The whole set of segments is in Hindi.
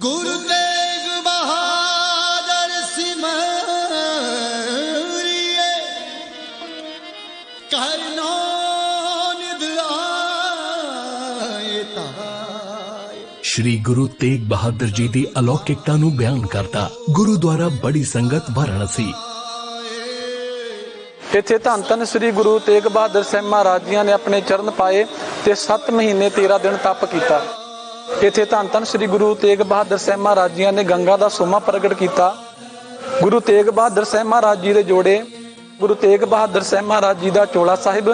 गुरु तेग बहादुर सिमरिए करनो निध आए ताए। श्री गुरु तेग बहादुर जी दी अलौकिकता नूं बयान करता गुरुद्वारा बड़ी संगत वाराणसी। इत्थे धन धन श्री गुरु तेग बहादुर साहिब महाराज जी ने अपने चरण पाए ते 7 महीने 13 दिन तप किया। इत्थे धन धन श्री गुरु तेग बहादुर साहिब महाराज जी ने गंगा का सोमा प्रगट किया। गुरु तेग बहादुर साहिब महाराज जी के जोड़े गुरु तेग बहादुर साहिब महाराज जी का चोला साहिब,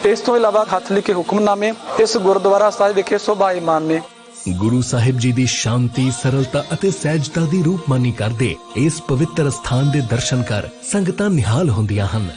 इस तो इलावा हथ लिखे हुक्मनामे इस गुरुद्वारा साहिब विखे शोभायमान ने। गुरु साहिब जी दी शांति, सरलता अते सहजता दी रूपमानी करदे इस पवित्र स्थान दे दर्शन कर संगतां निहाल होंदियां हन।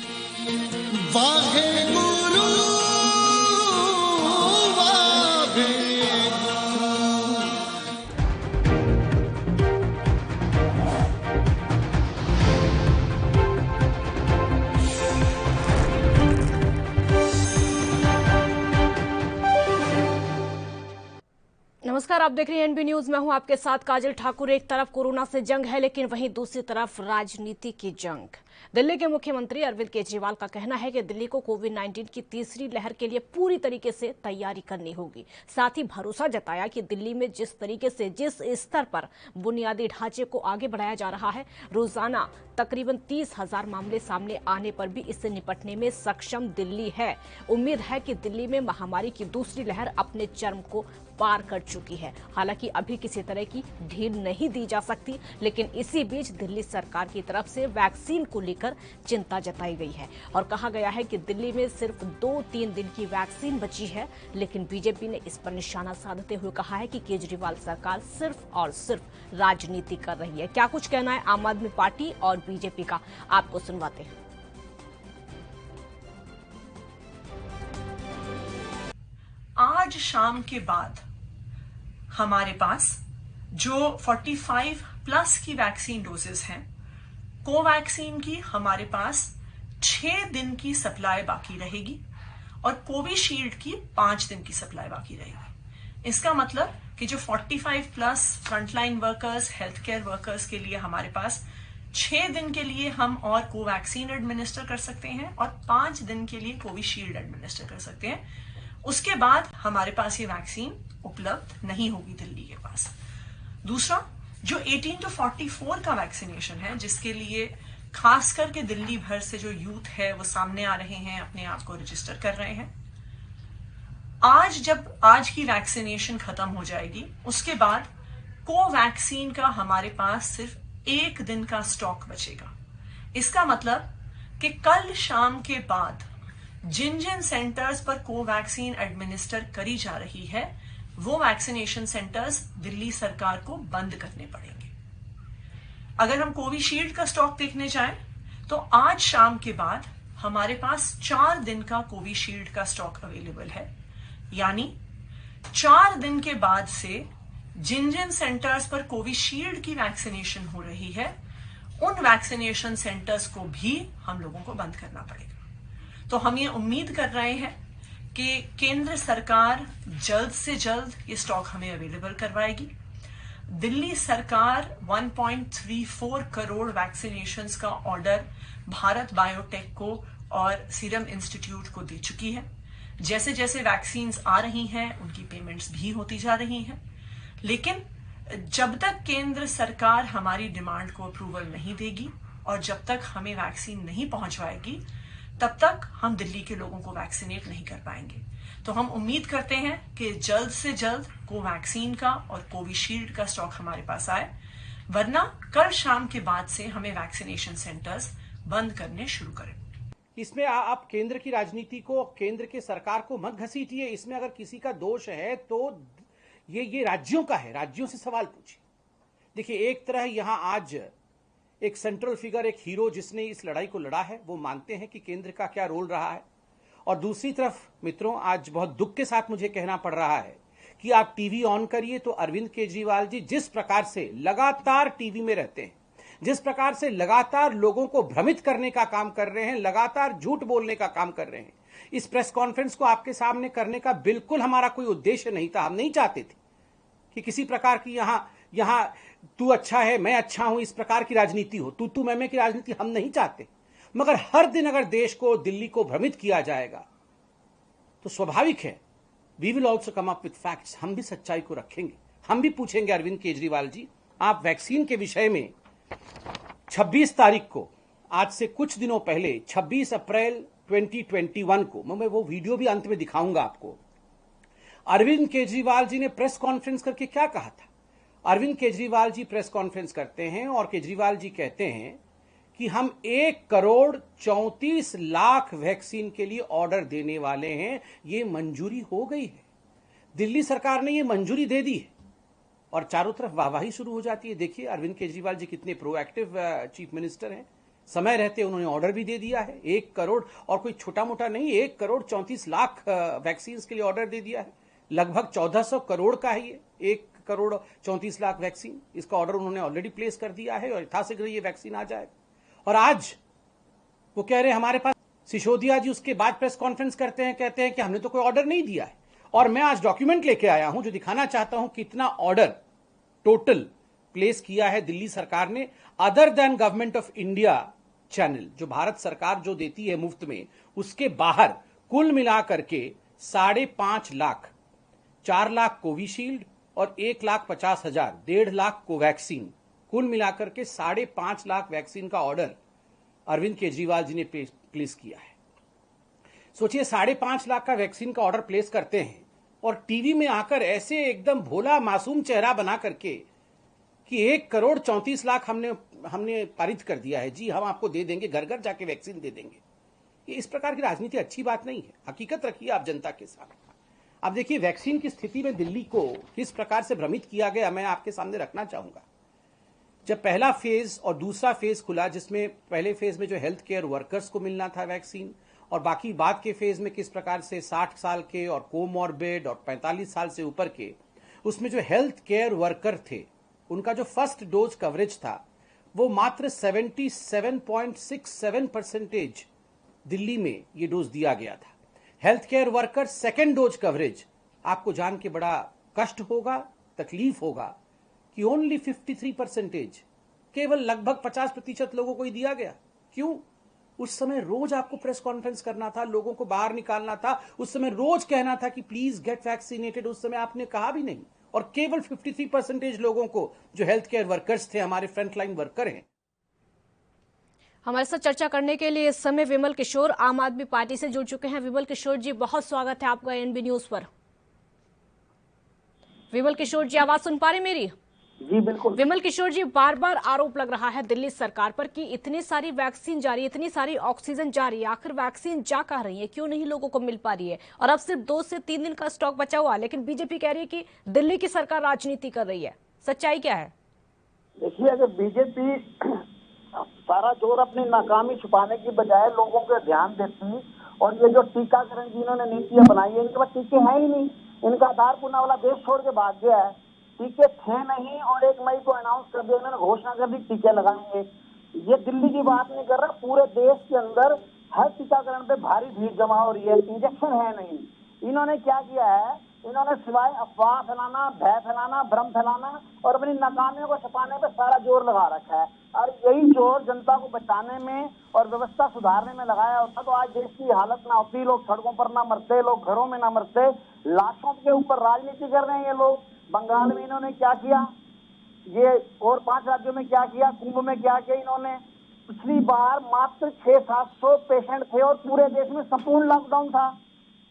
नमस्कार, आप देख रहे हैं एनबी न्यूज। मैं हूं आपके साथ काजल ठाकुर। एक तरफ कोरोना से जंग है, लेकिन वहीं दूसरी तरफ राजनीति की जंग। दिल्ली के मुख्यमंत्री अरविंद केजरीवाल का कहना है कि दिल्ली को कोविड-19 की तीसरी लहर के लिए पूरी तरीके से तैयारी करनी होगी। साथ ही भरोसा जताया कि दिल्ली में जिस तरीके से जिस स्तर पर बुनियादी ढांचे को आगे बढ़ाया जा रहा है, रोजाना तकरीबन 30,000 मामले सामने आने पर भी इससे निपटने में सक्षम दिल्ली है। उम्मीद है कि दिल्ली में महामारी की दूसरी लहर अपने चरम को पार कर चुकी है। हालांकि अभी किसी तरह की ढील नहीं दी जा सकती, लेकिन इसी बीच दिल्ली सरकार की तरफ से वैक्सीन को लेकर चिंता जताई गई है और कहा गया है कि दिल्ली में सिर्फ 2-3 दिन की वैक्सीन बची है। लेकिन बीजेपी ने इस पर निशाना साधते हुए कहा है कि केजरीवाल सरकार सिर्फ और सिर्फ राजनीति कर रही है। क्या कुछ कहना है आम आदमी पार्टी और बीजेपी का, आपको सुनवाते हैं। आज शाम के बाद हमारे पास जो 45+ की वैक्सीन डोजेस हैं, कोवैक्सीन की हमारे पास 6 दिन की सप्लाई बाकी रहेगी और कोविशील्ड की 5 दिन की सप्लाई बाकी रहेगी। इसका मतलब कि जो 45+ frontline workers, health care workers के लिए हमारे पास 6 दिन के लिए हम और कोवैक्सीन एडमिनिस्टर कर सकते हैं और 5 दिन के लिए कोविशील्ड एडमिनिस्टर कर सकते हैं। उसके बाद हमारे पास ये वैक्सीन उपलब्ध नहीं होगी दिल्ली के पास। दूसरा, जो 18 to 44 का वैक्सीनेशन है, जिसके लिए खास करके दिल्ली भर से जो यूथ है वो सामने आ रहे हैं, अपने आप को रजिस्टर कर रहे हैं। जब आज की वैक्सीनेशन खत्म हो जाएगी, उसके बाद कोवैक्सीन का हमारे पास सिर्फ 1 दिन का स्टॉक बचेगा। इसका मतलब कि कल शाम के बाद जिन जिन सेंटर्स पर कोवैक्सीन एडमिनिस्टर करी जा रही है, वो वैक्सीनेशन सेंटर्स दिल्ली सरकार को बंद करने पड़ेंगे। अगर हम कोविशील्ड का स्टॉक देखने जाएं, तो आज शाम के बाद हमारे पास 4 दिन का कोविशील्ड का स्टॉक अवेलेबल है। यानी 4 दिन के बाद से जिन जिन सेंटर्स पर कोविशील्ड की वैक्सीनेशन हो रही है, उन वैक्सीनेशन सेंटर्स को भी हम लोगों को बंद करना पड़ेगा। तो हम ये उम्मीद कर रहे हैं कि केंद्र सरकार जल्द से जल्द ये स्टॉक हमें अवेलेबल करवाएगी। दिल्ली सरकार 1.34 करोड़ वैक्सीनेशंस का ऑर्डर भारत बायोटेक को और सीरम इंस्टीट्यूट को दे चुकी है। जैसे जैसे वैक्सीन्स आ रही हैं, उनकी पेमेंट्स भी होती जा रही हैं। लेकिन जब तक केंद्र सरकार हमारी डिमांड को अप्रूवल नहीं देगी और जब तक हमें वैक्सीन नहीं पहुंचवाएगी, तब तक हम दिल्ली के लोगों को वैक्सीनेट नहीं कर पाएंगे। तो हम उम्मीद करते हैं कि जल्द से जल्द कोवैक्सीन का और कोविशील्ड का स्टॉक हमारे पास आए, वरना कल शाम के बाद से हमें वैक्सीनेशन सेंटर्स बंद करने शुरू करें। इसमें आप केंद्र की राजनीति को, केंद्र की सरकार को मत घसीटिए। इसमें अगर किसी का दोष है तो ये राज्यों का है, राज्यों से सवाल पूछिए। देखिए, एक तरह यहां आज एक सेंट्रल फिगर, एक हीरो जिसने इस लड़ाई को लड़ा है, वो मानते हैं कि केंद्र का क्या रोल रहा है। और दूसरी तरफ मित्रों, आज बहुत दुख के साथ मुझे कहना पड़ रहा है कि आप टीवी ऑन करिए तो अरविंद केजरीवाल जी जिस प्रकार से लगातार टीवी में रहते हैं, जिस प्रकार से लगातार लोगों को भ्रमित करने का काम कर रहे हैं, लगातार झूठ बोलने का काम कर रहे हैं, इस प्रेस कॉन्फ्रेंस को आपके सामने करने का बिल्कुल हमारा कोई उद्देश्य नहीं था। हम नहीं चाहते थे कि किसी प्रकार की यहां यहाँ तू अच्छा है मैं अच्छा हूं, इस प्रकार की राजनीति हो, तू मैं की राजनीति हम नहीं चाहते। मगर हर दिन अगर देश को, दिल्ली को भ्रमित किया जाएगा तो स्वाभाविक है we will also come up with facts. हम भी सच्चाई को रखेंगे, हम भी पूछेंगे अरविंद केजरीवाल जी, आप वैक्सीन के विषय में 26 तारीख को, आज से कुछ दिनों पहले 26 अप्रैल 2021 को, मैं वो वीडियो भी अंत में दिखाऊंगा आपको, अरविंद केजरीवाल जी ने प्रेस कॉन्फ्रेंस करके क्या कहा था। अरविंद केजरीवाल जी प्रेस कॉन्फ्रेंस करते हैं और केजरीवाल जी कहते हैं कि हम 1,34,00,000 वैक्सीन के लिए ऑर्डर देने वाले हैं, ये मंजूरी हो गई है, दिल्ली सरकार ने ये मंजूरी दे दी है। और चारों तरफ वाहवाही शुरू हो जाती है। देखिए अरविंद केजरीवाल जी कितने प्रोएक्टिव चीफ मिनिस्टर हैं, समय रहते उन्होंने ऑर्डर भी दे दिया है। 1 करोड़, और कोई छोटा मोटा नहीं, 1,34,00,000 वैक्सीन के लिए ऑर्डर दे दिया है। लगभग 1400 करोड़ का है ये, 1,34,00,000 वैक्सीन, इसका ऑर्डर उन्होंने ऑलरेडी प्लेस कर दिया है और यथाशीघ्र ये वैक्सीन आ जाएगा। और आज वो कह रहे हैं हमारे पास, सिसोदिया जी उसके बाद प्रेस कॉन्फ्रेंस करते हैं, कहते हैं कि हमने तो कोई ऑर्डर नहीं दिया है। और मैं आज डॉक्यूमेंट लेके आया हूं जो दिखाना चाहता हूं कितना ऑर्डर टोटल प्लेस किया है दिल्ली सरकार ने, other than government of India channel, जो भारत सरकार जो देती है मुफ्त में, उसके बाहर कुल मिलाकर के 5.5 लाख, 4 लाख कोविशील्ड और 1,50,000, 1.5 लाख कोवैक्सीन, कुल मिलाकर के 5.5 लाख वैक्सीन का ऑर्डर अरविंद केजरीवाल जी ने प्लेस किया है। सोचिए 5.5 लाख का वैक्सीन का ऑर्डर प्लेस करते हैं और टीवी में आकर ऐसे एकदम भोला मासूम चेहरा बना करके कि 1,34,00,000 हमने पारित कर दिया है, जी हम आपको दे देंगे, घर घर जाके वैक्सीन दे देंगे। ये इस प्रकार की राजनीति अच्छी बात नहीं है। हकीकत रखिए आप जनता के साथ। अब देखिए वैक्सीन की स्थिति में दिल्ली को किस प्रकार से भ्रमित किया गया, मैं आपके सामने रखना चाहूंगा। जब पहला फेज और दूसरा फेज खुला, जिसमें पहले फेज में जो हेल्थ केयर वर्कर्स को मिलना था वैक्सीन, और बाकी बाद के फेज में किस प्रकार से 60 साल के और कोमॉर्बिड और 45 साल से ऊपर के, उसमें जो हेल्थ केयर वर्कर थे उनका जो फर्स्ट डोज कवरेज था वो मात्र 77.67% दिल्ली में ये डोज दिया गया था। Health care worker second dose coverage, आपको जान के बड़ा कष्ट होगा, तकलीफ होगा कि ओनली 53%, केवल लगभग 50% लोगों को ही दिया गया। क्यों? उस समय रोज आपको प्रेस कॉन्फ्रेंस करना था, लोगों को बाहर निकालना था, उस समय रोज कहना था कि प्लीज गेट वैक्सीनेटेड, उस समय आपने कहा भी नहीं। और केवल 53% लोगों को, जो हेल्थ केयर वर्कर्स थे, हमारे फ्रंटलाइन वर्कर हैं। हमारे साथ चर्चा करने के लिए इस समय विमल किशोर आम आदमी पार्टी से जुड़ चुके हैं। विमल किशोर जी, बहुत स्वागत है आपका एनबी न्यूज पर। विमल किशोर जी, आवाज सुन पा रहे मेरी? जी बिल्कुल। विमल किशोर जी, बार बार आरोप लग रहा है दिल्ली सरकार पर कि इतनी सारी वैक्सीन जा रही है, इतनी सारी ऑक्सीजन जा रही है, आखिर वैक्सीन जा कहाँ रही है, क्यों नहीं लोगों को मिल पा रही है? और अब सिर्फ 2 से 3 दिन का स्टॉक बचा हुआ, लेकिन बीजेपी कह रही है कि दिल्ली की सरकार राजनीति कर रही है। सच्चाई क्या है? देखिए, अगर बीजेपी सारा जोर अपनी नाकामी छुपाने की बजाय लोगों को ध्यान देती, और ये जो टीकाकरण की इन्होंने नीतियां बनाई है, इनके पास टीके हैं ही नहीं। इनका आधार पुना वाला देश छोड़ के भाग गया है, टीके थे नहीं, और 1 मई को अनाउंस कर दिया, इन्होंने घोषणा कर दी टीके लगाएंगे। ये दिल्ली की बात नहीं कर रहा, पूरे देश के अंदर हर टीकाकरण पे भारी भीड़ जमा हो रही है, इंजेक्शन है नहीं। इन्होंने क्या किया है, इन्होंने सिवाय अफवाह फैलाना, भय फैलाना, भ्रम फैलाना और अपनी नाकामियों को छुपाने पे सारा जोर लगा रखा है। और यही जोर जनता को बचाने में और व्यवस्था सुधारने में लगाया होता तो आज देश की हालत ना होती, लोग सड़कों पर ना मरते, लोग घरों में ना मरते। लाशों के ऊपर राजनीति कर रहे हैं ये लोग। बंगाल में इन्होंने क्या किया, ये और 5 राज्यों में क्या किया, कुंभ में क्या किया इन्होंने। पिछली बार मात्र 600-700 पेशेंट थे और पूरे देश में संपूर्ण लॉकडाउन था।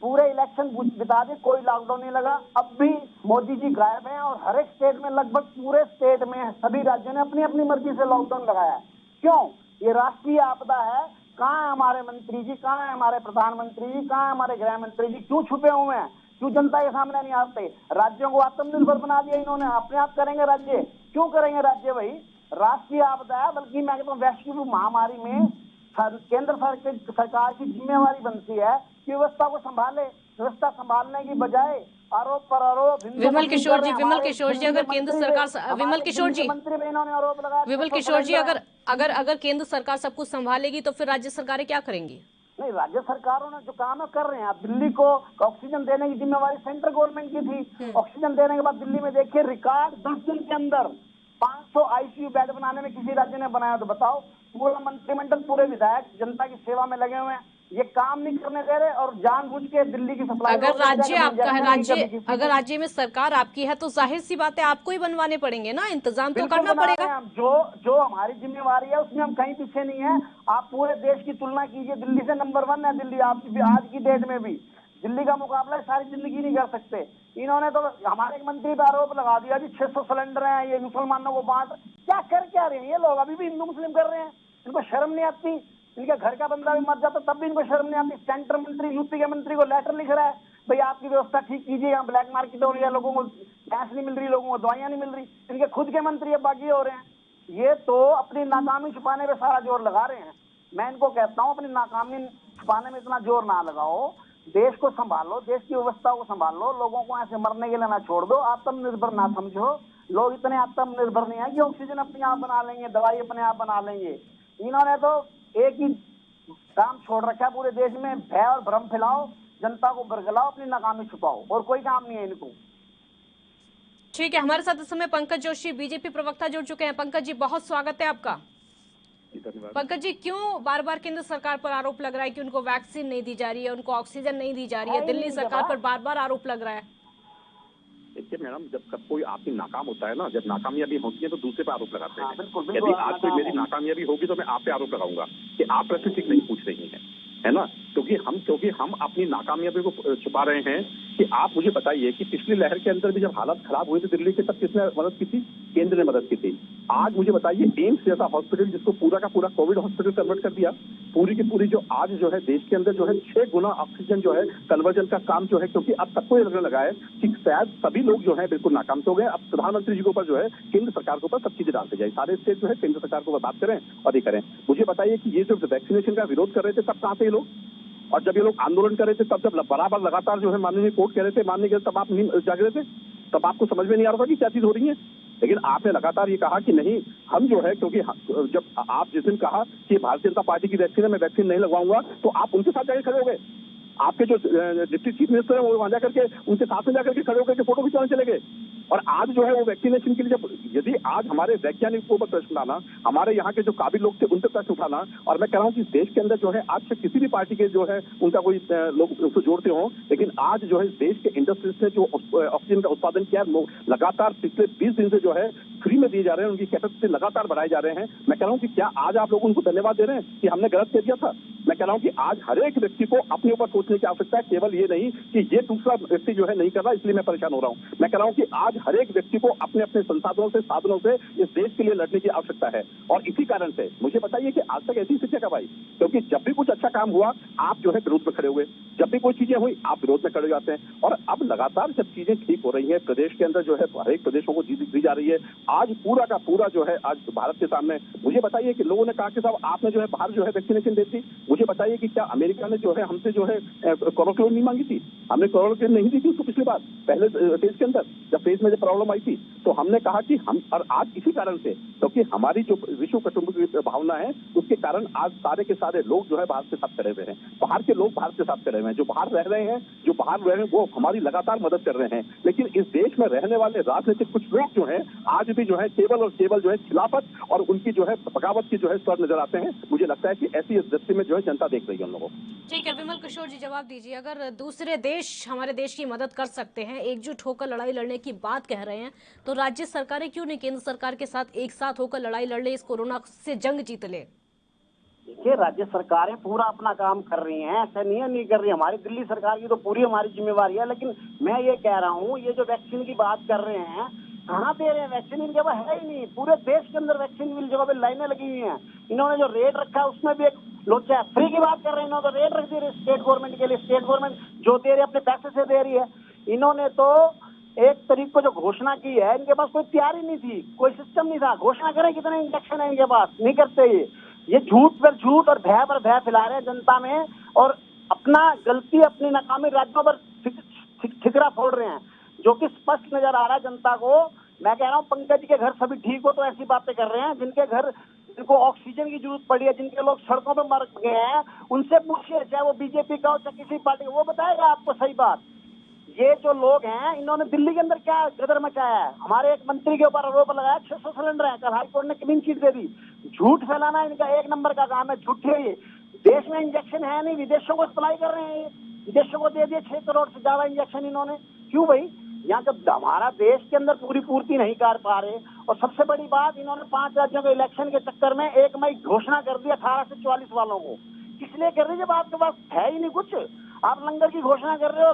पूरे इलेक्शन बिता दे, कोई लॉकडाउन नहीं लगा। अब भी मोदी जी गायब हैं और हर एक स्टेट में, लगभग पूरे स्टेट में सभी राज्यों ने अपनी अपनी मर्जी से लॉकडाउन लगाया है। क्यों? ये राष्ट्रीय आपदा है। कहाँ है हमारे मंत्री जी, कहाँ है हमारे प्रधानमंत्री जी, कहाँ है हमारे गृह मंत्री जी? क्यों छुपे हुए हैं? क्यों जनता के सामने नहीं आते? राज्यों को आत्मनिर्भर बना दिया इन्होंने, अपने आप करेंगे राज्य। क्यों करेंगे राज्य भाई? राष्ट्रीय आपदा है, बल्कि मैं कहता हूँ वैश्विक महामारी में केंद्र सरकार की जिम्मेवारी बनती है कि व्यवस्था को संभाले। व्यवस्था संभालने की बजाय आरोप पर आरोप। विमल किशोर जी, अगर केंद्र सरकार, विमल किशोर जी, मंत्री पे इन्होंने आरोप लगाया। विमल किशोर जी, अगर केंद्र सरकार सब कुछ संभालेगी तो फिर राज्य सरकारें क्या करेंगी? नहीं, राज्य सरकारों ने जो काम है कर रहे हैं। आप दिल्ली को ऑक्सीजन देने की जिम्मेवारी सेंट्रल गवर्नमेंट की थी। ऑक्सीजन देने के बाद दिल्ली में देखिए रिकॉर्ड 10 दिन के अंदर 500 आईसीयू बेड बनाने में किसी राज्य ने बनाया तो बताओ। पूरा मंत्रिमंडल, पूरे विधायक जनता की सेवा में लगे हुए हैं, ये काम नहीं करने दे रहे और जानबूझ के दिल्ली की सप्लाई। अगर राज्य आपका है, अगर राज्य में सरकार आपकी है तो जाहिर सी बात है आपको ही बनवाने पड़ेंगे ना, इंतजाम तो करना पड़ेगा। जो हमारी जिम्मेवारी है उसमें हम कहीं पीछे नहीं है। आप पूरे देश की तुलना कीजिए, दिल्ली से नंबर 1 है दिल्ली। आप आज की डेट में भी दिल्ली का मुकाबला सारी जिंदगी नहीं कर सकते। इन्होंने तो हमारे एक मंत्री पर आरोप लगा दिया जी 600 सिलेंडर हैं ये मुसलमानों को बांट। क्या रहे हैं ये लोग? अभी भी हिंदू मुस्लिम कर रहे हैं। इनको शर्म नहीं आती? इनके घर का बंदा भी मर जाता तब भी इनको शर्म नहीं आती। सेंटर मंत्री, यूपी के मंत्री को लेटर लिख रहा है, भाई आपकी व्यवस्था ठीक कीजिए, यहाँ ब्लैक मार्केट हो रही है, लोगों को गैस नहीं मिल रही, लोगों को दवाइयां नहीं मिल रही। इनके खुद के मंत्री अब बागी हो रहे हैं। ये तो अपनी नाकामी छुपाने पे सारा जोर लगा रहे हैं। मैं इनको कहता हूँ अपनी नाकामी छुपाने में इतना जोर ना लगाओ, देश को संभालो, देश की व्यवस्था को संभालो, लोगों को ऐसे मरने के लिए ना छोड़ दो। आत्मनिर्भर ना समझो। लोग इतने आत्मनिर्भर नहीं है कि ऑक्सीजन अपने आप बना लेंगे, दवाई अपने आप बना लेंगे। इन्होंने तो एक ही काम छोड़ रखा है पूरे देश में, भय और भ्रम फैलाओ, जनता को बरगलाओ, अपनी नाकामी छुपाओ, और कोई काम नहीं है इनको। ठीक है, हमारे साथ इस समय पंकज जोशी बीजेपी प्रवक्ता जुड़ चुके हैं। पंकज जी, बहुत स्वागत है आपका। पंकज जी, क्यों बार बार केंद्र सरकार पर आरोप लग रहा है कि उनको वैक्सीन नहीं दी जा रही है, उनको ऑक्सीजन नहीं दी जा रही है? दिल्ली सरकार पर बार बार आरोप लग रहा है। देखिए मैडम, जब कोई आपकी नाकाम होता है ना, जब नाकामयाबी होती है तो दूसरे पे आरोप लगाते हैं। बिल्कुल, यदि आज कोई मेरी नाकामयाबी होगी तो मैं आप पे आरोप लगाऊंगा कि आप प्रश्न ठीक नहीं पूछ रही है ना। क्योंकि हम अपनी नाकामयाबी को छुपा रहे हैं कि आप मुझे बताइए कि पिछली लहर के अंदर भी जब हालत खराब हुई थी दिल्ली के, तब किसने मदद की थी? केंद्र ने मदद की थी। आज मुझे बताइए, एम्स जैसा हॉस्पिटल जिसको पूरा का पूरा कोविड हॉस्पिटल कन्वर्ट कर दिया, पूरी की पूरी जो आज जो है देश के अंदर जो है 6 गुना ऑक्सीजन जो है कन्वर्जन का काम जो है, क्योंकि अब सबको ये लगने लगा है कि शायद सभी लोग जो है बिल्कुल नाकाम हो गए। अब प्रधानमंत्री जी के ऊपर जो है केंद्र सरकार के ऊपर सब चीजें डालते जाए, सारे स्टेट जो है केंद्र सरकार को बात करें और ये करें। मुझे बताइए कि ये जो वैक्सीनेशन का विरोध कर रहे थे तब कहाँ थे ये लोग? और जब ये लोग आंदोलन कर रहे थे तब, जब बराबर लगातार जो है माननीय कोर्ट कह रहे थे मानने के, तब आप जाग रहे थे, तब आपको समझ में नहीं आ रहा था कि क्या चीज हो रही है। लेकिन आपने लगातार ये कहा कि नहीं, हम जो है, क्योंकि जब आप जिस दिन कहा कि भारतीय जनता पार्टी की वैक्सीन है, मैं वैक्सीन नहीं लगवाऊंगा, तो आप उनके साथ जाकर खड़े हो गए। आपके जो डिप्टी चीफ मिनिस्टर है वो वहां जाकर के उनके साथ में जाकर के खड़े होकर के फोटो खिंचाने चले गए। और आज जो है वो वैक्सीनेशन के लिए जब, यदि आज हमारे वैज्ञानिक को ऊपर प्रश्न उठाना, हमारे यहाँ के जो काबिल लोग थे उन पर प्रश्न उठाना, और मैं कह रहा हूँ कि देश के अंदर जो है आज से किसी भी पार्टी के जो है उनका कोई लोग उसको जोड़ते हो, लेकिन आज जो है देश के इंडस्ट्रीज ने जो ऑक्सीजन का उत्पादन किया लगातार पिछले 20 दिन से जो है फ्री में दिए जा रहे हैं, उनकी कैपेसिटी लगातार बढ़ाए जा रहे हैं। मैं कह रहा हूँ कि क्या आज आप लोग उनको धन्यवाद दे रहे हैं कि हमने गलत कह दिया था? मैं कह रहा हूँ कि आज हर एक व्यक्ति को अपने ऊपर सोचने की आवश्यकता है, केवल ये नहीं कि ये दूसरा व्यक्ति जो है नहीं कर रहा इसलिए मैं परेशान हो रहा हूँ। मैं कह रहा हूँ कि आज हर एक व्यक्ति को अपने अपने संसाधनों से, साधनों से इस देश के लिए लड़ने की आवश्यकता है। और इसी कारण से मुझे बताइए कि आज तक ऐसी स्थिति कब आई? क्योंकि जब भी कुछ अच्छा काम हुआ आप जो है विरोध में खड़े हुए, जब भी कोई चीजें हुई आप विरोध में खड़े हो जाते हैं। और अब लगातार जब चीजें ठीक हो रही है, प्रदेश के अंदर जो है हर एक प्रदेशों को जीत दी जा रही है, आज पूरा का पूरा जो है आज भारत के सामने, मुझे बताइए कि लोगों ने कहा कि साहब आपने जो है बाहर जो है वैक्सीनेशन दी थी, मुझे बताइए कि क्या अमेरिका ने जो है हमसे जो है क्लोरोक्विन नहीं मांगी थी? हमने क्लोरोक्विन नहीं दी थी उसको पिछली बार पहले फेज के अंदर, जब फेज में जब प्रॉब्लम आई थी तो हमने कहा कि हम, और आज इसी कारण से, क्योंकि हमारी जो विश्व कुटुंब की भावना है उसके कारण आज सारे के सारे लोग जो है भारत के साथ खड़े हुए हैं, बाहर के लोग भारत के साथ खड़े हुए हैं, जो बाहर रह रहे हैं वो हमारी लगातार मदद कर रहे हैं। लेकिन इस देश में रहने वाले राजनीतिक कुछ लोग जो है आज भी जो है केवल और केवल जो है खिलाफत और उनकी जो है बगावत की जो है स्वर नजर आते हैं। मुझे लगता है कि ऐसी इस दृष्टि में जो है जनता देख रही है उन लोगों को। ठीक है, विमल किशोर जी जवाब दीजिए। अगर दूसरे देश हमारे देश की मदद कर सकते हैं, एकजुट होकर लड़ाई लड़ने की बात कह रहे हैं, तो राज्य सरकारें क्यों नहीं केंद्र सरकार के साथ एक साथ होकर लड़ाई लड़ ले, इस कोरोना से जंग जीत ले? देखिए, राज्य सरकारें पूरा अपना काम कर रही हैं, ऐसा नहीं कर रही। हमारी दिल्ली सरकार की तो पूरी हमारी जिम्मेवारी है। लेकिन मैं ये कह रहा हूँ, ये जो वैक्सीन की बात कर रहे हैं, कहाँ दे रहे हैं वैक्सीन? इनके पास है ही नहीं। पूरे देश के अंदर वैक्सीन मिल जगह पे लाइनें लगी हुई हैं। इन्होंने जो रेट रखा है उसमें भी एक लोचा है। फ्री की बात कर रहे हैं, इन्होंने तो रेट रख दी स्टेट गवर्नमेंट के लिए। स्टेट गवर्नमेंट जो दे रही है अपने पैसे से दे रही है। इन्होंने तो 1 तारीख को जो घोषणा की है, इनके पास कोई तैयारी नहीं थी, कोई सिस्टम नहीं था। घोषणा करें कितने इंजेक्शन है इनके पास, नहीं करते। ये झूठ पर झूठ और भय पर भय फैला रहे हैं जनता में, और अपना गलती, अपनी नाकामी राज्यों पर ठिकरा फोड़ रहे हैं, जो कि स्पष्ट नजर आ रहा है जनता को। मैं कह रहा हूँ पंकज के घर सभी ठीक हो तो ऐसी बातें कर रहे हैं, जिनके घर जिनको ऑक्सीजन की जरूरत पड़ी है, जिनके लोग सड़कों पे मर गए हैं, उनसे पूछिए, चाहे वो बीजेपी का हो चाहे किसी पार्टी का, वो बताएगा आपको सही बात। ये जो लोग हैं, इन्होंने दिल्ली के अंदर क्या गदर मचाया है। हमारे एक मंत्री के ऊपर आरोप लगाया 600 सिलेंडर है, कल हाईकोर्ट ने क्लीन चिट दे दी। झूठ फैलाना इनका एक नंबर का काम है, झूठे। ये देश में इंजेक्शन है नहीं, विदेशों को सप्लाई कर रहे हैं। विदेशों को दे दिए 6 करोड़ से ज्यादा इंजेक्शन इन्होंने। क्यों भाई? यहाँ जब हमारा देश के अंदर पूरी पूर्ति नहीं कर पा रहे। और सबसे बड़ी बात, इन्होंने 5 राज्यों के इलेक्शन के चक्कर में 1 मई घोषणा कर दी 18 से 44 वालों को। किस लिए कर रही है जब आपके पास है ही नहीं कुछ? आप लंगर की घोषणा कर रहे हो,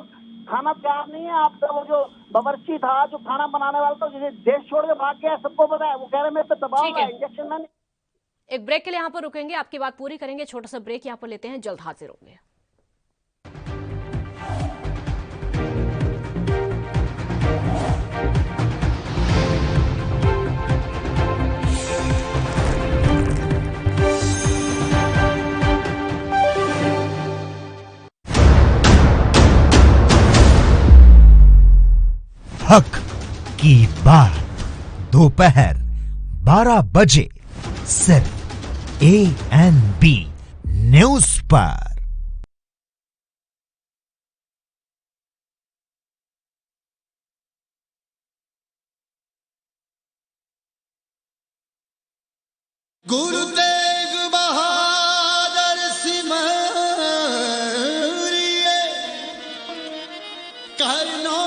खाना तैयार नहीं है आपका। वो जो बावर्ची था, जो खाना बनाने वाला था, जो देश छोड़ के भाग गया, सबको पता है। वो कह रहे मेरे पे दबाव है, इंजेक्शन मैंने। एक ब्रेक के लिए यहाँ पर रुकेंगे, आपकी बात पूरी करेंगे। छोटा सा ब्रेक यहाँ पर लेते हैं, जल्द हाजिर होंगे। हक की बात दोपहर 12 बजे सिर्फ ANB न्यूज पर। गुरु तेग बहादुर सिमरिए करनो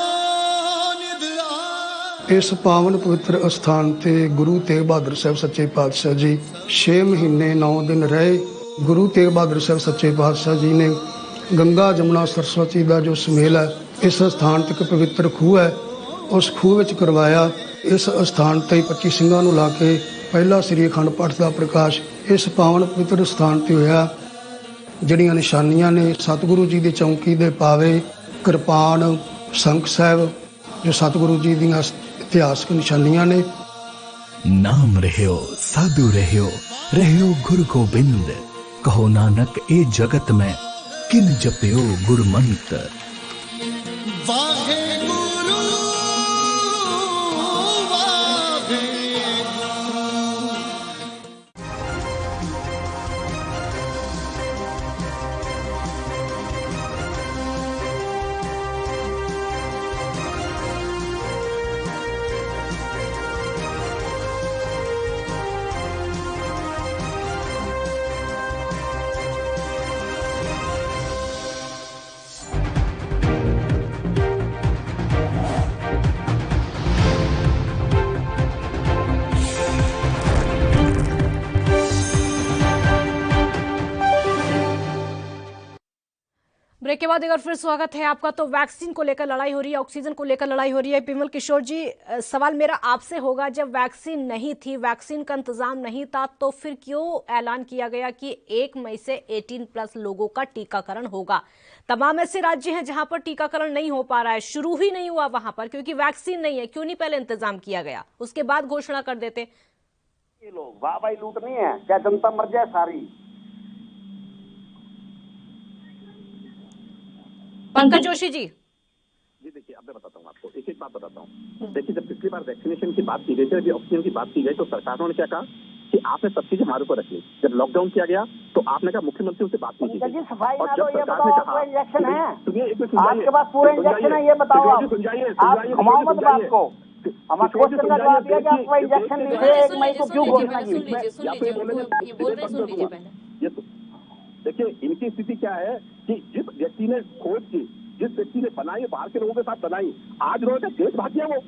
निध आए। इस पावन पवित्र अस्थान ते गुरु तेग बहादुर साहब सच्चे पातशाह जी 6 महीने 9 दिन रहे। गुरु तेग बहादुर साहब सच्चे पातशाह जी ने गंगा जमुना सरस्वती का जो सुमेल है, इस अस्थान तक पवित्र खूह है, उस खूह विच करवाया। इस अस्थान ते 25 ਸਿੰਘਾਂ ਨੂੰ ਲਾ ਕੇ ਪਹਿਲਾ ਸ੍ਰੀ ਅਖੰਡ ਪਾਠ ਦਾ ਪ੍ਰਕਾਸ਼ ਇਸ ਪਾਵਨ ਪਵਿੱਤਰ ਸਥਾਨ ਤੇ ਹੋਇਆ। ਜਿਹੜੀਆਂ ਨਿਸ਼ਾਨੀਆਂ ਨੇ ਸਤਿਗੁਰੂ ਜੀ ਦੀ ਚੌਂਕੀ ਦੇ ਪਾਵੇ, ਕਿਰਪਾਨ, ਸੰਖ ਸਾਹਿਬ, ਜੋ ਸਤਿਗੁਰੂ ਜੀ ਦੀਆਂ ਇਤਿਹਾਸਕ ਨਿਸ਼ਾਨੀਆਂ ਨੇ। नाम रहियो साधु रहियो गुरु गोबिंद, कहो नानक ए जगत में किन जपियो गुरमंत्र। वाहे गुरु वाहे ब्रेक के बाद एक बार फिर स्वागत है आपका। तो वैक्सीन को लेकर लड़ाई हो रही है, ऑक्सीजन को लेकर लड़ाई हो रही है। विमल किशोर जी, सवाल मेरा आपसे होगा, जब वैक्सीन नहीं थी, वैक्सीन का इंतजाम नहीं था, तो फिर क्यों ऐलान किया गया कि 1 मई से 18+ लोगों का टीकाकरण होगा? तमाम ऐसे राज्य हैं जहां पर टीकाकरण नहीं हो पा रहा है, शुरू ही नहीं हुआ वहां पर क्योंकि वैक्सीन नहीं है। क्यों नहीं पहले इंतजाम किया गया, उसके बाद घोषणा कर देते? ये लोग वाह लूट नहीं है, क्या जनता मर जाए सारी। पंकज जोशी जी। देखिए, अब मैं बताता हूँ आपको, एक बात बताता हूँ। देखिए, जब पिछली बार वैक्सीनेशन की बात की गई थी, अभी ऑक्सीजन की बात की गई, तो सरकारों ने क्या कहा कि आपने सब चीजें हमारे ऊपर रख ली। जब लॉकडाउन किया गया तो आपने कहा मुख्यमंत्री से बात नहीं की। सफाई और ना जब दो, ये सरकार ने बताओ कहा, आपका इंजेक्शन है, सुनिए, आपके पास पूरा इंजेक्शन है, ये बताओ आप। आप घुमाओ मत बात को। हमारे क्वेश्चन का जवाब दिया कि आपका इंजेक्शन नहीं है, 1 मई को क्यों घोषणा की? देखिए, इनकी स्थिति क्या है कि जिस व्यक्ति ने खोज की, जिस व्यक्ति ने बनाई, बाहर के लोगों के साथ बनाई, आज लोगों का देश भाग गया। वो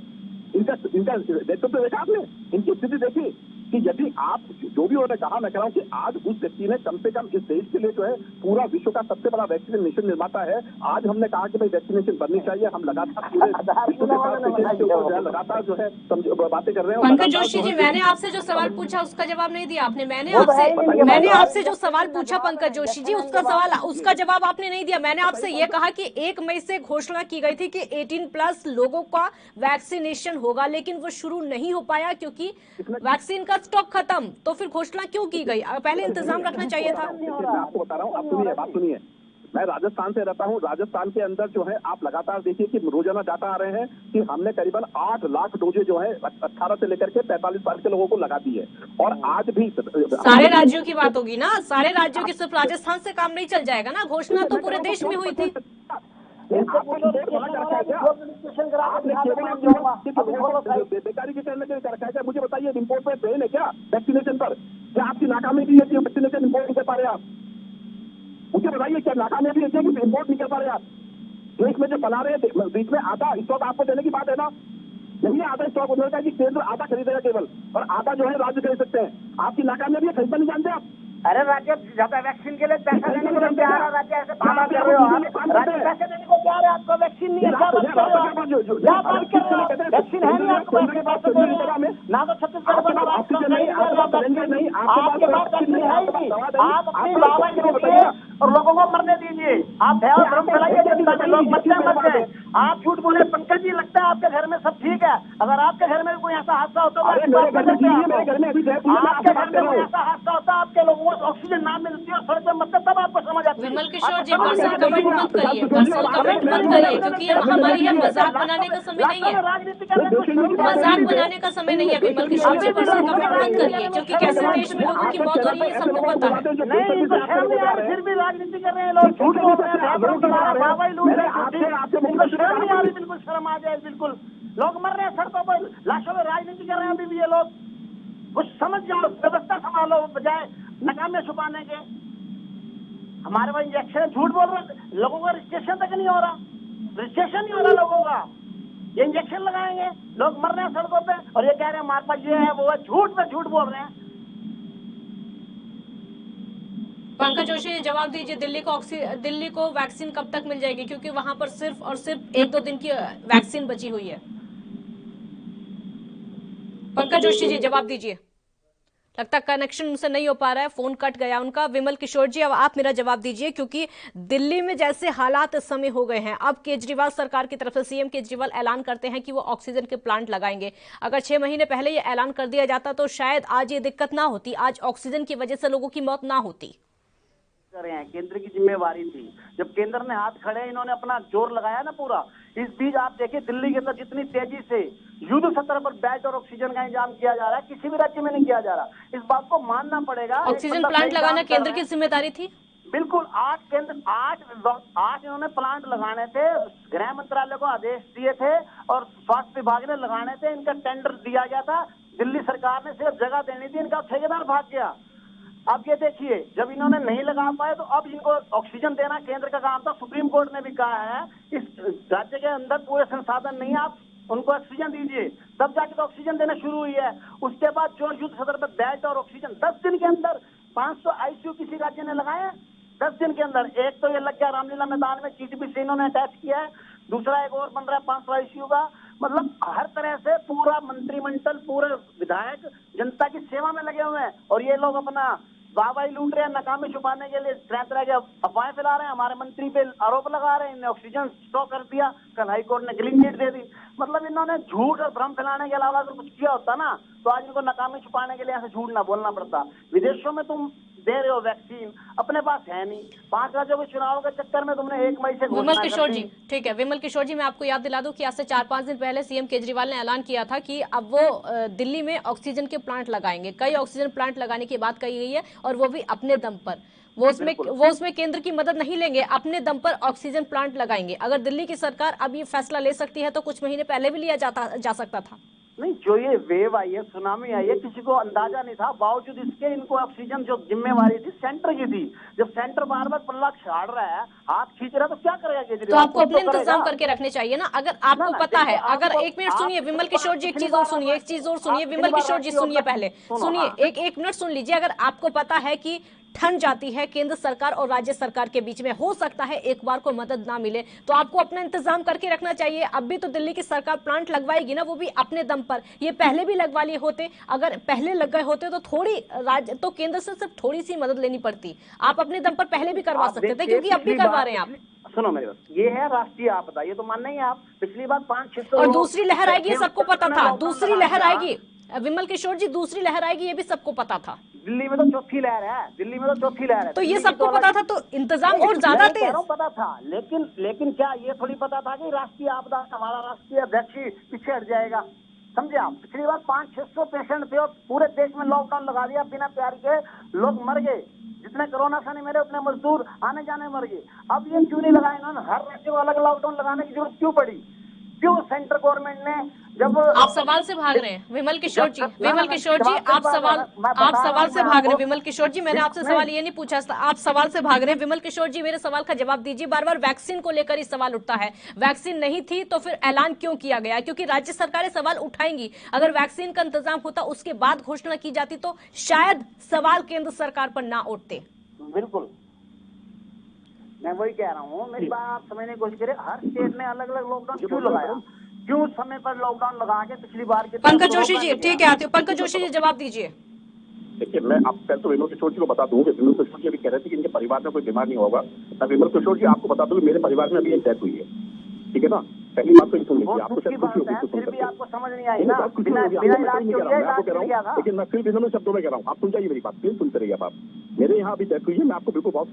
इनका नेतृत्व देखा आपने, इनकी स्थिति देखी कि यदि आप जो भी उन्होंने कहा, मैं कह रहा हूँ कि आज उस व्यक्ति ने कम से कम इस देश के लिए जो है पूरा विश्व का सबसे बड़ा वैक्सीनेशन निर्माता है। आज हमने कहा कि भाई वैक्सीनेशन बढ़नी चाहिए, हम लगातार पूरे लगातार जो है बातें कर रहे हैं। पंकज जोशी जी, मैंने आपसे जो सवाल पूछा उसका जवाब नहीं दिया आपने। मैंने आपसे जो सवाल पूछा पंकज जोशी जी, उसका जवाब आपने नहीं दिया। मैंने आपसे ये कहा कि 1 मई से घोषणा की गई थी कि 18+ लोगों का वैक्सीनेशन होगा, लेकिन वो शुरू नहीं हो पाया क्योंकि वैक्सीन का स्टॉक खत्म। तो फिर घोषणा क्यों की गई? पहले इंतजाम रखना चाहिए था। मैं आपको बता रहा हूँ, आप सुनिए, बात सुनिए। मैं राजस्थान से रहता हूं। राजस्थान के अंदर जो है आप लगातार देखिए कि रोजाना डाटा आ रहे हैं कि हमने करीबन 8 लाख डोजें जो है 18 से लेकर के 45 साल के लोगों को लगा दी है। और आज भी सारे राज्यों की बात होगी ना, सारे राज्यों की, सिर्फ राजस्थान से काम नहीं चल जाएगा ना। घोषणा तो पूरे देश में हुई थी। बेकारी के करने के लिए रखा है। मुझे बताइए रिपोर्ट पे ट्रेन है क्या वैक्सीनेशन पर? क्या आपकी नाकामी भी है कि वैक्सीनेशन रिपोर्ट नहीं कर पा रहे आप? मुझे बताइए क्या नाकामी भी है कि रिपोर्ट नहीं कर पा रहे आप? देश में जो बना रहे हैं बीच में आधा स्टॉक आपको देने की बात है ना, नहीं आधा स्टॉक उन्होंने कहा कि केंद्र आधा खरीदेगा केवल, और आधा जो है राज्य खरीद सकते हैं। आपकी नाकामी है, खरीदना नहीं जानते आप? अरे राज्य ज्यादा वैक्सीन के लिए पैसा देने को तैयार है, राज्य ऐसे बात कर रहे हो आप? राज्य पैसे देने को तैयार है, आपको वैक्सीन नहीं है, क्या बात कर रहे हो? क्या बात कर रहे हो? वैक्सीन है नहीं आपको, पैसे बात कर रहे हो ना? तो छत्तीसगढ़ बना आपके पास वैक्सीन है ही नहीं। आप अपनी वाहवाही कीजिए और लोगों को मरने दीजिए। आप भ्रम फैलाइए जनता में, लोग मर जाए। आप झूठ बोले। पंकज जी, लगता है आपके घर में सब ठीक है। अगर आपके घर में कोई ऐसा हादसा होता है, आपके घर में कोई ऐसा हादसा होता है, आपके लोगों ऑक्सीजन ना मिलती है और सड़क पर मतलब तब आपको समझ आती है। विमल किशोर जी, पर्सनल कमेंट मत करिए, पर्सनल कमेंट मत करिए, क्योंकि हमारी ये मजाक बनाने का समय नहीं है। मजाक बनाने का समय नहीं है विमल किशोर जी, पर्सनल कमेंट मत करिए, क्योंकि कैसे देश में लोगों की मौत हो रही है सबको पता है। नहीं, फिर भी राजनीति कर रहे हैं लोग, झूठ बोल रहे हैं, वाहवाही लूट रहे हैं। इनको शर्म नहीं आ रही? बिल्कुल शर्म आ जाए। बिल्कुल लोग मर रहे हैं सड़कों पर, लाशों में राजनीति कर रहे हैं अभी भी ये लोग। कुछ समझ जाओ, व्यवस्था संभालो बजाय नाकामियां छुपाने के। हमारे पास इंजेक्शन, झूठ बोल रहे हैं लोगों का, रजिस्ट्रेशन तक नहीं हो रहा, रजिस्ट्रेशन नहीं हो रहा लोगों का। ये इंजेक्शन लगाएंगे, लोग मर रहे हैं सड़कों पे और ये कह रहे हैं हमारे पास ये है वो है। झूठ पे झूठ बोल रहे हैं। पंकज जोशी, जवाब दीजिए, दिल्ली को वैक्सीन कब तक मिल जाएगी? क्योंकि वहां पर सिर्फ और सिर्फ 1-2 दिन की वैक्सीन बची हुई है। पंकज जोशी जी, जवाब दीजिए। लगता कनेक्शन उनसे नहीं हो पा रहा है, फोन कट गया उनका। विमल किशोर जी, अब आप मेरा जवाब दीजिए, क्योंकि दिल्ली में जैसे हालात इस समय हो गए हैं, अब केजरीवाल सरकार की तरफ से सीएम केजरीवाल ऐलान करते हैं कि वो ऑक्सीजन के प्लांट लगाएंगे। अगर 6 महीने पहले ये ऐलान कर दिया जाता तो शायद आज ये दिक्कत ना होती, आज ऑक्सीजन की वजह से लोगों की मौत ना होती। कर रहे हैं, केंद्र की जिम्मेवारी थी। जब केंद्र ने हाथ खड़े, इन्होंने अपना जोर लगाया ना पूरा। इस बीच आप देखिए दिल्ली के अंदर जितनी तेजी से युद्ध स्तर पर बेड और ऑक्सीजन का इंतजाम किया जा रहा है, किसी भी राज्य में नहीं किया जा रहा। इस बात को मानना पड़ेगा। ऑक्सीजन प्लांट लगाना केंद्र की जिम्मेदारी थी। बिल्कुल, 8 इन्होंने प्लांट लगाने थे, गृह मंत्रालय को आदेश दिए थे और स्वास्थ्य विभाग ने लगाने थे। इनका टेंडर दिया गया था, दिल्ली सरकार ने सिर्फ जगह देनी थी, इनका ठेकेदार भाग गया। अब ये देखिए, जब इन्होंने नहीं लगा पाए तो अब इनको ऑक्सीजन देना केंद्र का काम था। सुप्रीम कोर्ट ने भी कहा है इस राज्य के अंदर पूरे संसाधन नहीं है, आप उनको ऑक्सीजन दीजिए, तब जाके तो ऑक्सीजन देना शुरू हुई है। उसके बाद जो युद्ध सदर पर बेड और ऑक्सीजन 10 दिन के अंदर 500 आईसीयू किसी राज्य ने लगाए 10 दिन के अंदर। एक तो ये लग गया रामलीला मैदान में, जीटीबी से इन्होंने अटैच किया है, दूसरा एक और बन रहा है 500 आईसीयू का। मतलब हर तरह से पूरा मंत्रिमंडल, पूरे विधायक जनता की सेवा में लगे हुए हैं और ये लोग अपना वाहवाही लूट रहे हैं, नाकामी छुपाने के लिए तरह तरह के अफवाहें फैला रहे हैं। हमारे मंत्री पे आरोप लगा रहे हैं इन्हें ऑक्सीजन स्टॉक कर दिया, कल हाईकोर्ट ने क्लीन चिट दे दी। मतलब इन्होंने झूठ और भ्रम फैलाने के अलावा अगर कुछ किया होता ना तो आज इनको नाकामी छुपाने के लिए ऐसे झूठ ना बोलना पड़ता। विदेशों में तुम दे रहे हो वैक्सीन, अपने पास है नहीं। 5 राज्यों के चुनाव के चक्कर में तुमने 1 मई से विमल किशोर जी, ठीक है विमल किशोर जी, मैं आपको याद दिला दूं कि आज से 4-5 दिन पहले सीएम केजरीवाल ने ऐलान किया था कि अब वो दिल्ली में ऑक्सीजन के प्लांट लगाएंगे। कई ऑक्सीजन प्लांट लगाने की बात कही गई है और वो भी अपने दम पर। वो उसमें केंद्र की मदद नहीं लेंगे, अपने दम पर ऑक्सीजन प्लांट लगाएंगे। अगर दिल्ली की सरकार अब ये फैसला ले सकती है तो कुछ महीने पहले भी लिया जा सकता था। नहीं, जो ये वेव आई है, सुनामी आई है, किसी को अंदाजा नहीं था। बावजूद इसके इनको ऑक्सीजन जो जिम्मेवारी थी सेंटर की थी। जब सेंटर बार बार पल्ला छाड़ रहा है, हाथ खींच रहा है, तो क्या करेगा केजरीवाल? तो आपको अपने इंतजाम करके रखने चाहिए ना। अगर आपको पता है, अगर 1 मिनट सुनिए विमल किशोर जी, एक चीज और सुनिए विमल किशोर जी, सुनिए पहले सुनिए, एक मिनट सुन लीजिए। अगर आपको पता है कि ठन जाती है केंद्र सरकार और राज्य सरकार के बीच में, हो सकता है एक बार को मदद ना मिले, तो आपको अपना इंतजाम करके रखना चाहिए। अब भी तो दिल्ली की सरकार प्लांट लगवाएगी ना, वो भी अपने दम पर। ये पहले भी लगवा लिए होते, अगर पहले लग गए होते तो तो केंद्र से सिर्फ थोड़ी सी मदद लेनी पड़ती। आप अपने दम पर पहले भी करवा सकते थे, क्योंकि अब भी करवा रहे हैं आप। सुनो मेरी बात, ये है राष्ट्रीय आपदा, ये तो मान नहीं है आप। पिछली बार 500-600 और दूसरी लहर आएगी, सबको पता था दूसरी लहर आएगी। विमल किशोर जी, दूसरी लहर आएगी ये भी सबको पता था। दिल्ली में तो चौथी लहर है, दिल्ली में तो चौथी लहर है, तो ये सबको पता था, तो इंतजाम और ज्यादा तेज पता था। लेकिन क्या ये थोड़ी पता था कि राष्ट्रीय आपदा हमारा राष्ट्रीय अध्यक्ष ही पीछे हट जाएगा? समझे आप, पिछली बार 500-600 पेशेंट थे और पूरे देश में लॉकडाउन लगा दिया बिना प्यार के, लोग मर गए, जितने कोरोना से नहीं मरे उतने मजदूर आने जाने मर गए। अब ये क्यों नहीं लगाए इन्होंने? हर राज्य को अलग लॉकडाउन लगाने की जरूरत क्यों पड़ी? क्यों सेंट्रल गवर्नमेंट ने जब आप सवाल से भाग रहे हैं विमल किशोर जी, विमल किशोर जी आप सवाल से भाग रहे हैं। विमल किशोर जी, मैंने आपसे सवाल ये नहीं पूछा, आप सवाल से भाग रहे हैं। विमल किशोर जी, मेरे सवाल का जवाब दीजिए। बार बार वैक्सीन को लेकर ही सवाल उठता है, वैक्सीन नहीं थी तो फिर ऐलान क्यों किया गया? क्योंकि राज्य सरकारें सवाल उठाएंगी, अगर वैक्सीन का इंतजाम होता उसके बाद घोषणा की जाती तो शायद सवाल केंद्र सरकार पर ना उठते। बिल्कुल, मैं वही कह रहा हूँ, मेरी बात आप समझने की कोशिश करें। हर स्टेट ने अलग अलग लॉकडाउन क्यों लगाया, क्यों समय पर लॉकडाउन लगा के पिछली बार के? पंकज जोशी जी, ठीक है, आते हो। पंकज जोशी जी जवाब दीजिए। देखिए, मैं आप पहले तो विमल किशोर जी को बता दूं कि विमल किशोर जी अभी कह रहे थे कि इनके परिवार में कोई बीमार नहीं होगा। मैं विमल किशोर जी आपको बता दूं कि मेरे परिवार में अभी एक डेथ हुई है, ठीक है ना? पहली बात तो ये सुन लीजिए, आपको शायद खुशी होगी फिर भी आपको समझ नहीं आई ना, बिना इलाज के आपको कह रहा हूँ, लेकिन मैं फिर विनम्र शब्दों में कह रहा हूँ, आप सुन जाइए मेरी बात, प्लीज सुनते रहिए आप। मेरे यहाँ अभी डेथ हुई है, मैं आपको बिल्कुल बहुत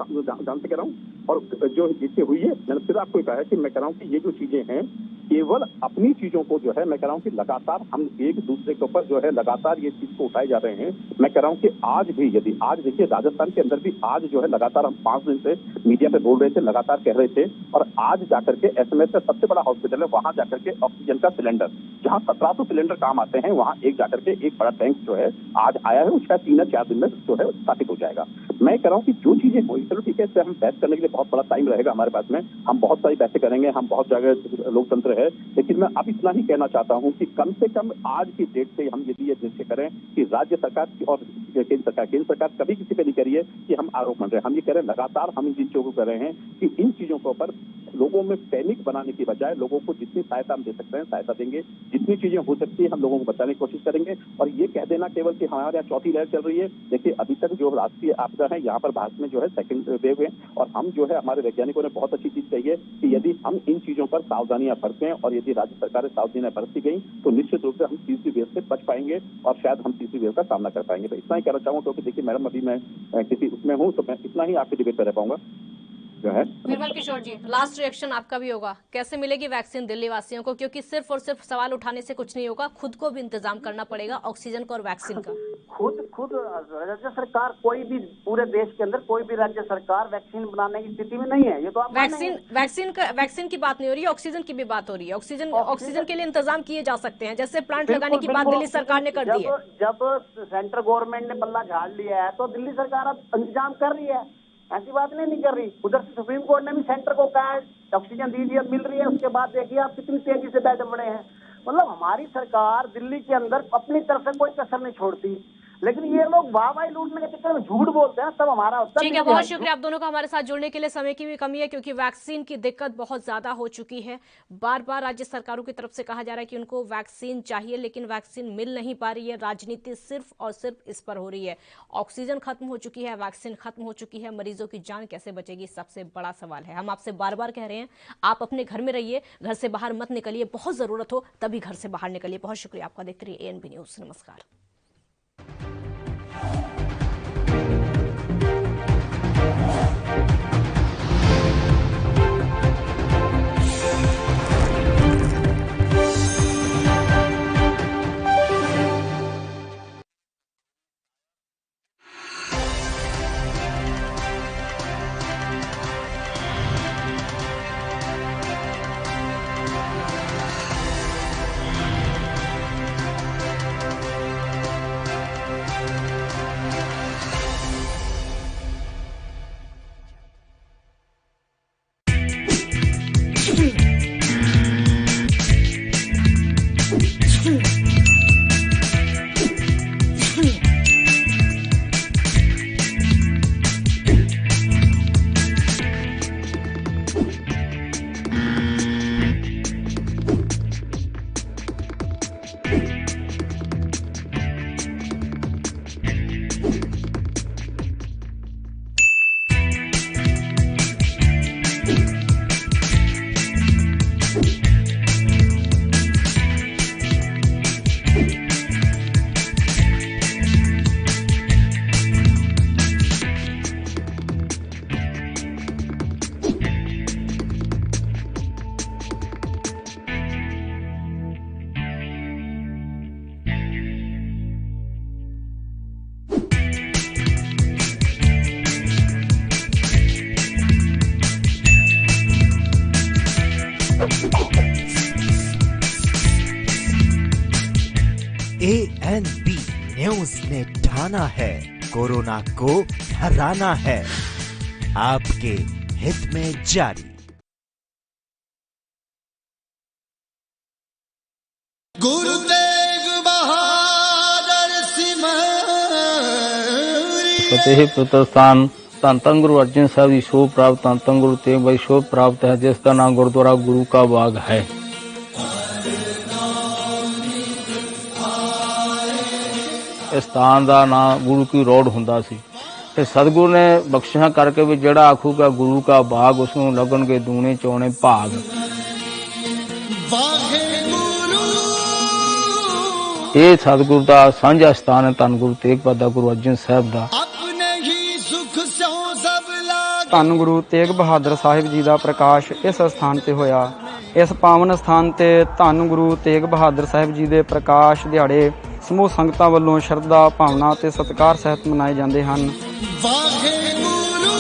जान से कह रहा हूँ, और जो जिससे हुई है मैंने फिर आपको कहा है कि मैं कह रहा हूँ कि ये जो चीजें हैं केवल अपनी चीजों को जो है, मैं कह रहा हूँ कि लगातार हम एक दूसरे के ऊपर जो है लगातार ये चीज को उठाए जा रहे हैं। मैं कह रहा हूँ कि आज भी यदि आज देखिए राजस्थान के अंदर भी आज जो है लगातार हम 5 दिन से मीडिया पे बोल रहे थे, लगातार कह रहे थे, और आज जाकर के एसएमएस का सबसे बड़ा हॉस्पिटल है, वहां जाकर के ऑक्सीजन का सिलेंडर, जहां 1700 सिलेंडर काम आते हैं, वहां एक जाकर के एक बड़ा टैंक जो है आज आया है, उसका 3 या 4 दिन में जो है स्थापित हो जाएगा। मैं कह रहा हूँ कि जो चीजें हुई, चलो ठीक है, इससे हम बहस करने के लिए बहुत बड़ा टाइम रहेगा हमारे पास में, हम बहुत सारी बातें करेंगे, हम बहुत जगह लोकतंत्र है, लेकिन मैं अब इतना ही कहना चाहता हूं कि कम से कम आज की डेट से हम यदि ये निश्चय करें कि राज्य सरकार और केंद्र सरकार कभी किसी पे नहीं करी है कि हम आरोप बन रहे हैं, हम ये कह रहे हैं लगातार हम इन चीजों को कर रहे हैं कि इन चीजों के ऊपर लोगों में पैनिक बनाने की बजाय लोगों को जितनी सहायता हम दे सकते हैं सहायता देंगे, जितनी चीजें हो सकती है हम लोगों को बचाने की कोशिश करेंगे। और ये कह देना केवल कि हमारे यहाँ चौथी लहर चल रही है, देखिए अभी तक जो राष्ट्रीय आपदा है यहाँ पर भारत में जो है सेकंड वेव है, और हम जो है हमारे वैज्ञानिकों ने बहुत अच्छी चीज कही है कि यदि हम इन चीजों पर सावधानियां बरतें और यदि राज्य सरकारें सावधानियां बरती गई तो निश्चित रूप से हम तीसरी वेव से बच पाएंगे और शायद हम तीसरी वेव का सामना कर पाएंगे। तो इतना ही कहना चाहूंगा, क्योंकि देखिए मैडम अभी मैं किसी उसमें हूँ तो मैं इतना ही आपकी डिबेट पे रह पाऊंगा जो है। विमल किशोर जी, लास्ट रिएक्शन आपका भी होगा, कैसे मिलेगी वैक्सीन दिल्ली वासियों को? क्योंकि सिर्फ और सिर्फ सवाल उठाने से कुछ नहीं होगा, खुद को भी इंतजाम करना पड़ेगा ऑक्सीजन का और वैक्सीन का। खुद राज्य सरकार, कोई भी पूरे देश के अंदर कोई भी राज्य सरकार वैक्सीन बनाने की स्थिति में नहीं है। ये तो आप वैक्सीन की बात नहीं हो रही है, ऑक्सीजन की भी बात हो रही है। ऑक्सीजन के लिए इंतजाम किए जा सकते हैं, जैसे प्लांट लगाने की बात दिल्ली सरकार ने कर दी है। जब सेंट्रल गवर्नमेंट ने पल्ला झाड़ लिया है तो दिल्ली सरकार अब इंतजाम कर रही है, ऐसी बात नहीं कर रही। उधर से सुप्रीम कोर्ट ने भी सेंटर को कहा है ऑक्सीजन दीजिए, मिल रही है, उसके बाद देखिए आप कितनी तेजी से बेड बढ़े हैं। मतलब हमारी सरकार दिल्ली के अंदर अपनी तरफ से कोई कसर नहीं छोड़ती, लेकिन ये लोग वाहवाही लूटने के चक्कर में झूठ बोलते हैं, तब हमारा उत्तर। ठीक है, बहुत शुक्रिया आप दोनों का हमारे साथ जुड़ने के लिए। समय की भी कमी है क्योंकि वैक्सीन की दिक्कत बहुत ज्यादा हो चुकी है। बार बार राज्य सरकारों की तरफ से कहा जा रहा है कि उनको वैक्सीन चाहिए, लेकिन वैक्सीन मिल नहीं पा रही है। राजनीति सिर्फ और सिर्फ इस पर हो रही है। ऑक्सीजन खत्म हो चुकी है, वैक्सीन खत्म हो चुकी है, मरीजों की जान कैसे बचेगी, सबसे बड़ा सवाल है। हम आपसे बार बार कह रहे हैं आप अपने घर में रहिए, घर से बाहर मत निकलिए, बहुत जरूरत हो तभी घर से बाहर निकलिए। बहुत शुक्रिया आपका। देखते रहिए ANB न्यूज। नमस्कार। ANB न्यूज ने ठाना है कोरोना को हराना है। आपके हित में जारी। गुरु तेग बहादुर सिमरी फतेह प्रतिष्ठान ਧੰਨ ਧੰਨ ਗੁਰੂ ਅਰਜਨ ਸਾਹਿਬ ਦੀ ਸ਼ੋਭ ਪ੍ਰਾਪਤ ਧੰਨ ਧੰਨ ਗੁਰੂ ਤੇਗ ਬਹਾਦਰ ਸ਼ੋਭ ਪ੍ਰਾਪਤ ਹੈ, ਜਿਸ ਦਾ ਨਾਮ ਗੁਰਦੁਆਰਾ ਗੁਰੂ ਕਾ ਬਾਗ ਹੈ। ਇਸ ਸਥਾਨ ਦਾ ਨਾਮ ਗੁਰੂ ਕੀ ਰੋਡ ਹੁੰਦਾ ਸੀ ਤੇ ਸਤਿਗੁਰੂ ਨੇ ਬਖਸ਼ਿਸ਼ਾਂ ਕਰਕੇ ਵੀ ਜਿਹੜਾ ਆਖੂਗਾ ਗੁਰੂ ਕਾ ਬਾਗ ਉਸ ਨੂੰ ਲੱਗਣਗੇ ਦੂਣੇ ਚੌਣੇ ਭਾਗ। ਇਹ ਸਤਿਗੁਰੂ ਦਾ ਸਾਂਝਾ ਸਥਾਨ ਹੈ ਧੰਨ ਗੁਰੂ ਤੇਗ ਬਹਾਦਰ ਗੁਰੂ ਅਰਜਨ ਸਾਹਿਬ ਦਾ। ਧੰਨ ਗੁਰੂ ਤੇਗ ਬਹਾਦਰ ਸਾਹਿਬ ਜੀ ਦਾ ਪ੍ਰਕਾਸ਼ ਇਸ ਸਥਾਨ ਤੇ ਹੋਇਆ। ਇਸ ਪਾਵਨ ਸਥਾਨ ਤੇ ਧੰਨ ਗੁਰੂ ਤੇਗ ਬਹਾਦਰ ਸਾਹਿਬ ਜੀ ਦੇ ਪ੍ਰਕਾਸ਼ ਦਿਹਾੜੇ ਸਮੂਹ ਸੰਗਤਾਂ ਵੱਲੋਂ ਸ਼ਰਧਾ ਭਾਵਨਾ ਤੇ ਸਤਿਕਾਰ ਸਹਿਤ ਮਨਾਏ ਜਾਂਦੇ ਹਨ। ਵਾਹਿਗੁਰੂ